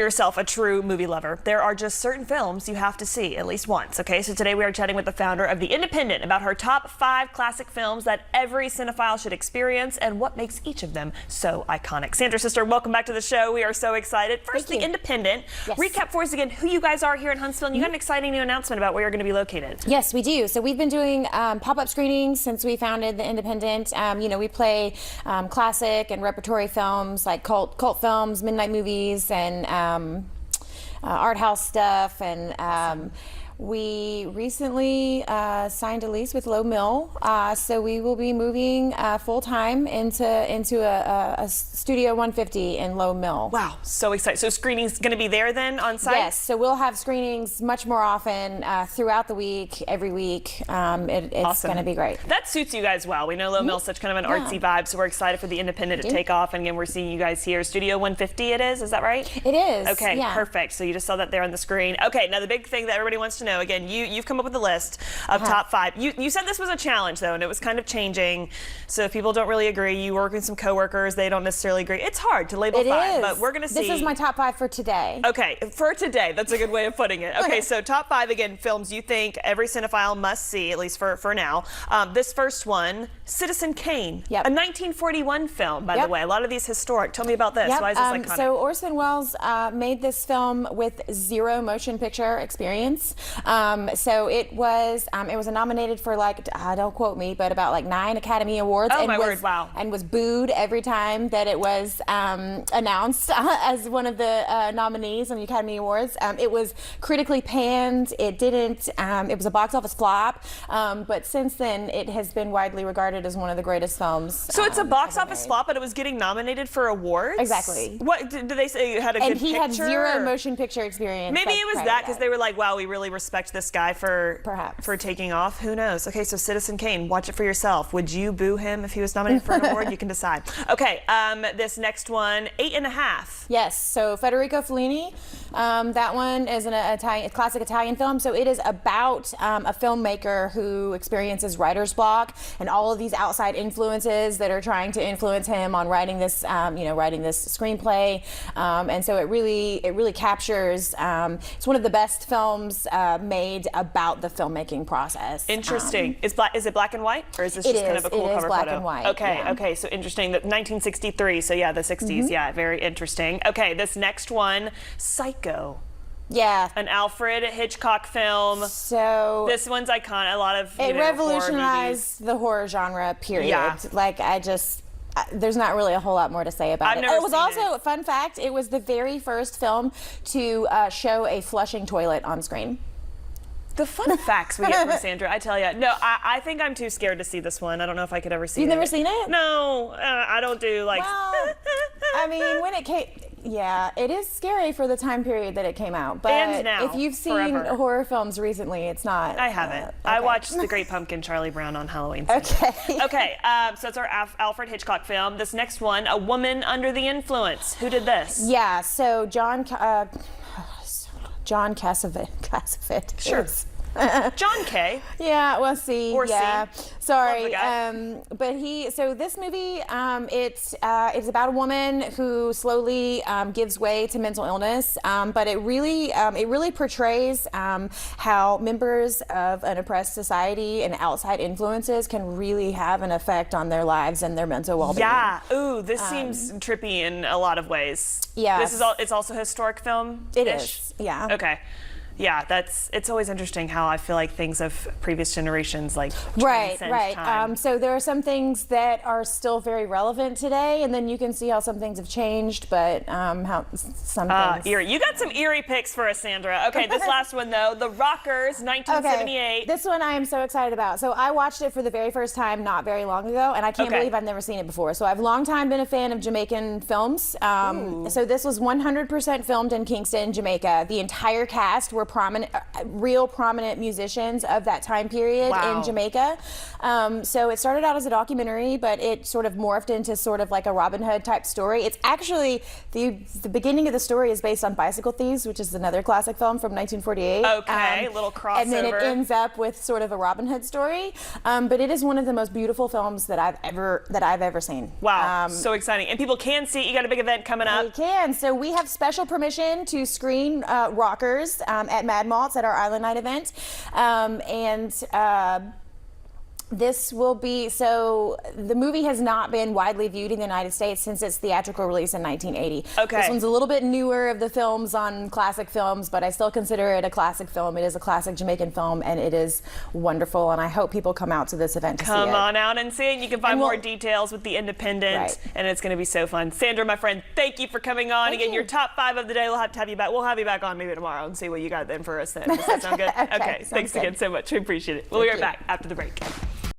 Yourself a true movie lover, there are just certain films you have to see at least once. Okay, so today we are chatting with the founder of The Independent about her top 5 classic films that every cinephile should experience and what makes each of them so iconic. Sandra, sister, welcome back to the show. We are so excited. First, The Independent. Yes. Recap for us again who you guys are here in Huntsville, and you got an exciting new announcement about where you're going to be located. Yes, we do. So we've been doing pop-up screenings since we founded The Independent. We play classic and repertory films like cult films, midnight movies, and art house stuff, and awesome. We recently signed a lease with Low Mill, so we will be moving full-time into a Studio 150 in Low Mill. Wow, so excited. So screening's going to be there then on site? Yes, so we'll have screenings much more often throughout the week, every week. It's awesome. going to be great. That suits you guys well. We know Low Mill's such kind of an artsy vibe, so we're excited for The Independent to take off, and again, we're seeing you guys here. Studio 150 it is that right? It is. Okay, perfect. So you just saw that there on the screen. Okay, now the big thing that everybody wants to know, again, you've come up with a list of top 5. You said this was a challenge though, and it was kind of changing. So if people don't really agree, you work with some coworkers, they don't necessarily agree. It's hard to label 5, but we're going to see. This is my top 5 for today. Okay, for today. That's a good way of putting it. Okay, so top 5 again, films you think every cinephile must see, at least for now. This first one, Citizen Kane, a 1941 film, by the way. A lot of these historic. Tell me about this. Why is this iconic? So Orson Welles made this film with zero motion picture experience. So it was nominated for don't quote me, but about 9 Academy Awards. Oh, my word, wow. And was booed every time that it was announced as one of the nominees on the Academy Awards. It was critically panned. It was a box office flop. But since then, it has been widely regarded as one of the greatest films. So it's a box office flop, but it was getting nominated for awards? Exactly. What did they say? It had a good picture? And he had zero motion picture experience. Maybe it was that because they were like, wow, we really respect this guy for taking off. Who knows? Okay, so Citizen Kane, watch it for yourself. Would you boo him if he was nominated for an award? You can decide. Okay, this next one, 8½. Yes, so Federico Fellini. That one is a classic Italian film. So it is about a filmmaker who experiences writer's block and all of these outside influences that are trying to influence him on writing this screenplay. And so it really captures. It's one of the best films made about the filmmaking process. Interesting. Is it black and white, or is this just kind of a cool cover photo? It is black and white. Okay, okay, so interesting. 1963, so yeah, the 60s, yeah, very interesting. Okay, this next one, Psycho. Yeah. An Alfred Hitchcock film. So this one's iconic. A lot of it revolutionized the horror genre, period. Yeah. There's not really a whole lot more to say about it. It was also, fun fact, it was the very first film to show a flushing toilet on screen. The fun facts we get from Sandra, I tell you. No, I think I'm too scared to see this one. I don't know if I could ever see it. You've never seen it? No, I don't do Well, I mean, when it came, it is scary for the time period that it came out. But and now, if you've seen horror films recently, it's not. I haven't. Okay. I watched The Great Pumpkin, Charlie Brown on Halloween. Okay. Okay, so it's our Alfred Hitchcock film. This next one, A Woman Under the Influence. Who did this? Yeah, so John Cassavetes. Sure. John K. Yeah, well, see, or yeah, C. sorry, but so this movie, it's about a woman who slowly gives way to mental illness, but it really portrays how members of an oppressed society and outside influences can really have an effect on their lives and their mental well-being. Yeah. Ooh, this seems trippy in a lot of ways. Yeah. It's also a historic film. It is. Yeah. Okay. Yeah, it's always interesting how I feel like things of previous generations right. time. So there are some things that are still very relevant today, and then you can see how some things have changed, but how some things. Eerie. You got some eerie picks for us, Sandra. Okay, this last one though, The Rockers, 1978. Okay, this one I am so excited about. So I watched it for the very first time not very long ago, and I can't believe I've never seen it before. So I've long time been a fan of Jamaican films. So this was 100% filmed in Kingston, Jamaica. The entire cast were prominent, real prominent musicians of that time period in Jamaica. So it started out as a documentary, but it sort of morphed into sort of like a Robin Hood type story. It's actually, the beginning of the story is based on Bicycle Thieves, which is another classic film from 1948. Okay, little crossover. And then it ends up with sort of a Robin Hood story. But it is one of the most beautiful films that I've ever seen. Wow, so exciting. And people can see, you got a big event coming up. We can. So we have special permission to screen Rockers at Mad Malt's at our Island Night event. This will be, so the movie has not been widely viewed in the United States since its theatrical release in 1980. Okay. This one's a little bit newer of the films on classic films, but I still consider it a classic film. It is a classic Jamaican film, and it is wonderful, and I hope people come out to this event to see it. Come on out and see it. You can find more details with The Independent, and it's going to be so fun. Sandra, my friend, thank you for coming on. Again, your top 5 of the day. We'll have to have you back. We'll have you back on maybe tomorrow and see what you got then for us then. Does that sound good? Okay, thanks again so much. We appreciate it. We'll be right back after the break.